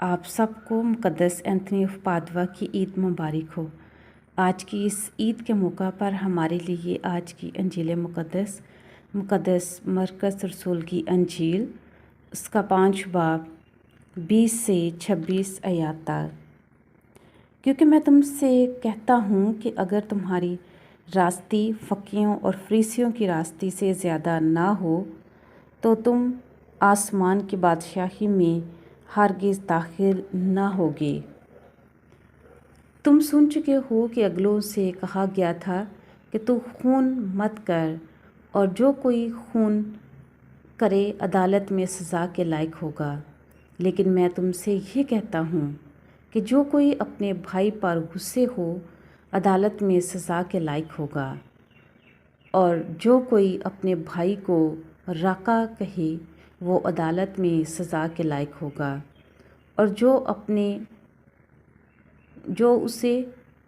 آپ سب کو مقدس اینتھنی آف پادوا کی عید مبارک ہو۔ آج کی اس عید کے موقع پر ہمارے لیے آج کی انجیل مقدس مرکز رسول کی انجیل، اس کا 5 باب 20 سے 26 آیات تک۔ کیونکہ میں تم سے کہتا ہوں کہ اگر تمہاری راستی فقیوں اور فریسیوں کی راستی سے زیادہ نہ ہو تو تم آسمان کی بادشاہی میں ہرگز داخل نہ ہوگے۔ تم سن چکے ہو کہ اگلوں سے کہا گیا تھا کہ تو خون مت کر، اور جو کوئی خون کرے عدالت میں سزا کے لائق ہوگا۔ لیکن میں تم سے یہ کہتا ہوں کہ جو کوئی اپنے بھائی پر غصے ہو عدالت میں سزا کے لائق ہوگا، اور جو کوئی اپنے بھائی کو راکا کہے وہ عدالت میں سزا کے لائق ہوگا، اور جو اسے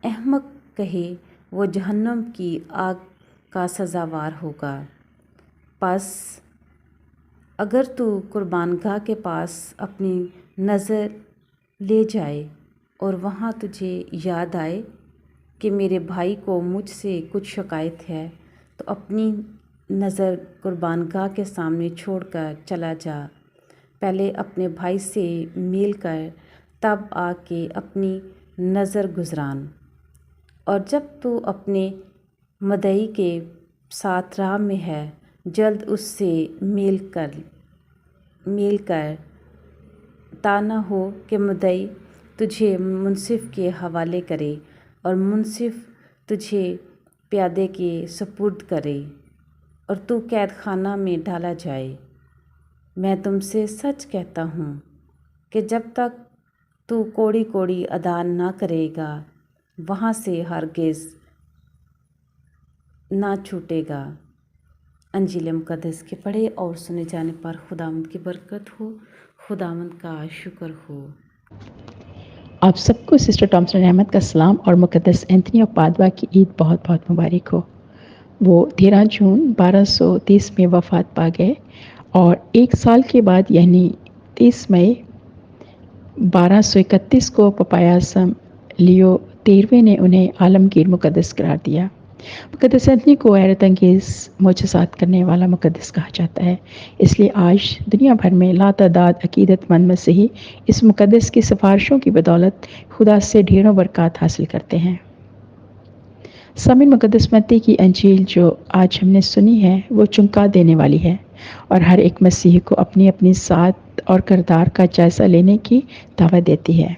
احمق کہے وہ جہنم کی آگ کا سزاوار ہوگا۔ پس اگر تو قربان گاہ کے پاس اپنی نظر لے جائے اور وہاں تجھے یاد آئے کہ میرے بھائی کو مجھ سے کچھ شکایت ہے، تو اپنی نظر قربان گاہ کے سامنے چھوڑ کر چلا جا۔ پہلے اپنے بھائی سے میل کر، تب آ کے اپنی نظر گزران۔ اور جب تو اپنے مدعی کے ساتھ راہ میں ہے، جلد اس سے میل کر، تا نہ ہو کہ مدعی تجھے منصف کے حوالے کرے اور منصف تجھے پیادے کے سپرد کرے اور تو قید خانہ میں ڈالا جائے۔ میں تم سے سچ کہتا ہوں کہ جب تک تو کوڑی کوڑی ادا نہ کرے گا، وہاں سے ہرگز نہ چھوٹے گا۔ انجیل مقدس کے پڑھے اور سنے جانے پر خداوند کی برکت ہو، خداوند کا شکر ہو۔ آپ سب کو سسٹر ٹامسن احمد کا سلام اور مقدس اینتھنی آف پادوا کی عید بہت بہت مبارک ہو۔ وہ 13 جون 1230 میں وفات پا گئے، اور 1 سال کے بعد یعنی 30 مئی 1231 کو پپایاسم لیو 13ویں نے انہیں عالمگیر مقدس قرار دیا۔ مقدس اینتھنی کو حیرت انگیز معجزات کرنے والا مقدس کہا جاتا ہے، اس لیے آج دنیا بھر میں لاتعداد عقیدت مند مسیحی اس مقدس کی سفارشوں کی بدولت خدا سے ڈھیروں برکات حاصل کرتے ہیں۔ سامعین، مقدس متی کی انجیل جو آج ہم نے سنی ہے وہ چونکا دینے والی ہے، اور ہر ایک مسیحی کو اپنی اپنی ذات اور کردار کا جائزہ لینے کی دعوت دیتی ہے،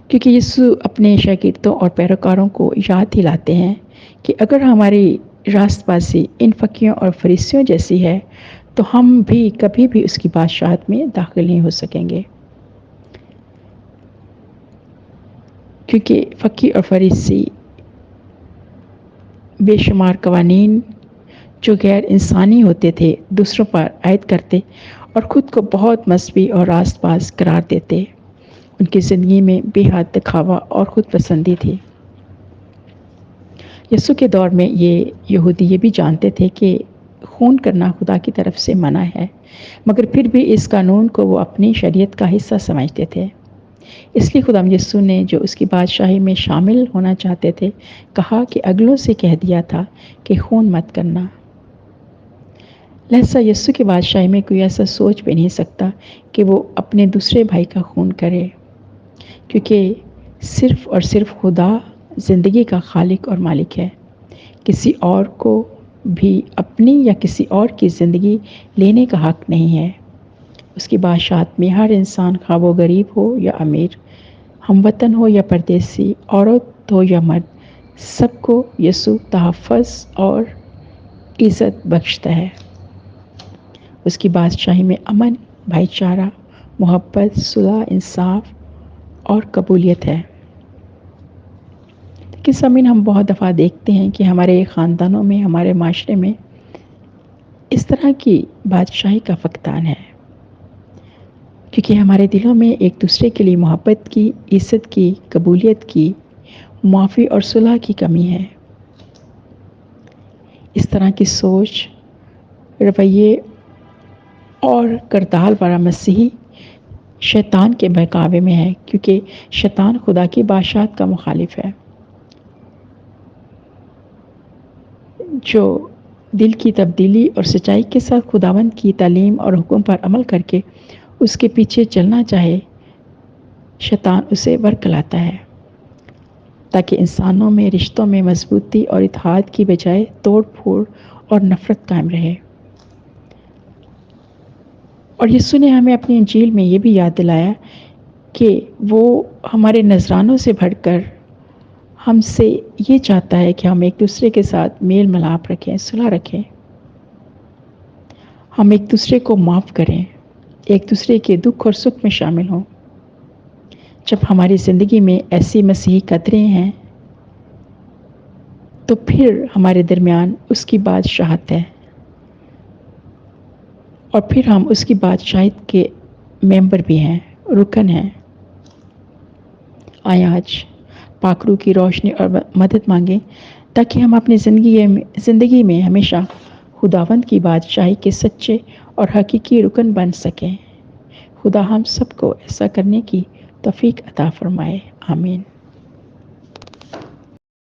کیونکہ یسوع اپنے شاگردوں اور پیروکاروں کو یاد دلاتے ہیں کہ اگر ہماری راست بازی ان فقیوں اور فریسیوں جیسی ہے تو ہم بھی کبھی بھی اس کی بادشاہت میں داخل نہیں ہو سکیں گے، کیونکہ فقی اور فریسی بے شمار قوانین جو غیر انسانی ہوتے تھے دوسروں پر عائد کرتے اور خود کو بہت مذہبی اور راست باز قرار دیتے۔ ان کی زندگی میں بے حد دکھاوا اور خود پسندی تھی۔ یسوع کے دور میں یہ یہودی یہ بھی جانتے تھے کہ خون کرنا خدا کی طرف سے منع ہے، مگر پھر بھی اس قانون کو وہ اپنی شریعت کا حصہ سمجھتے تھے۔ اس لیے خدا یسوع نے جو اس کی بادشاہی میں شامل ہونا چاہتے تھے کہا کہ اگلوں سے کہہ دیا تھا کہ خون مت کرنا۔ لہذا یسوع کی بادشاہی میں کوئی ایسا سوچ بھی نہیں سکتا کہ وہ اپنے دوسرے بھائی کا خون کرے، کیونکہ صرف اور صرف خدا زندگی کا خالق اور مالک ہے۔ کسی اور کو بھی اپنی یا کسی اور کی زندگی لینے کا حق نہیں ہے۔ اس کی بادشاہت میں ہر انسان، خواہ وہ غریب ہو یا امیر، ہم وطن ہو یا پردیسی، عورت ہو یا مرد، سب کو یسوع تحفظ اور عزت بخشتا ہے۔ اس کی بادشاہی میں امن، بھائی چارہ، محبت، صلح، انصاف اور قبولیت ہے۔ کہ سامعین، ہم بہت دفعہ دیکھتے ہیں کہ ہمارے خاندانوں میں، ہمارے معاشرے میں اس طرح کی بادشاہی کا فقدان ہے، کیونکہ ہمارے دلوں میں ایک دوسرے کے لیے محبت کی، عزت کی، قبولیت کی، معافی اور صلح کی کمی ہے۔ اس طرح کی سوچ، رویے اور کردار والا مسیحی شیطان کے بہکاوے میں ہے، کیونکہ شیطان خدا کی بادشاہت کا مخالف ہے، جو دل کی تبدیلی اور سچائی کے ساتھ خداوند کی تعلیم اور حکم پر عمل کر کے اس کے پیچھے چلنا چاہے، شیطان اسے ورکلاتا ہے تاکہ انسانوں میں رشتوں میں مضبوطی اور اتحاد کی بجائے توڑ پھوڑ اور نفرت قائم رہے۔ اور یسوع نے ہمیں اپنی انجیل میں یہ بھی یاد دلایا کہ وہ ہمارے نذرانوں سے بڑھ کر ہم سے یہ چاہتا ہے کہ ہم ایک دوسرے کے ساتھ میل ملاپ رکھیں، صلح رکھیں، ہم ایک دوسرے کو معاف کریں، ایک دوسرے کے دکھ اور سکھ میں شامل ہوں۔ جب ہماری زندگی میں ایسی مسیحی قدریں ہیں تو پھر ہمارے درمیان اس کی بادشاہت ہے، اور پھر ہم اس کی بادشاہت کے ممبر بھی ہیں، رکن ہیں۔ آئیں آج پاک روح کی روشنی اور مدد مانگیں تاکہ ہم اپنی زندگی میں ہمیشہ خداوند کی بادشاہی کے سچے اور حقیقی رکن بن سکیں۔ خدا ہم سب کو ایسا کرنے کی توفیق عطا فرمائے، آمین۔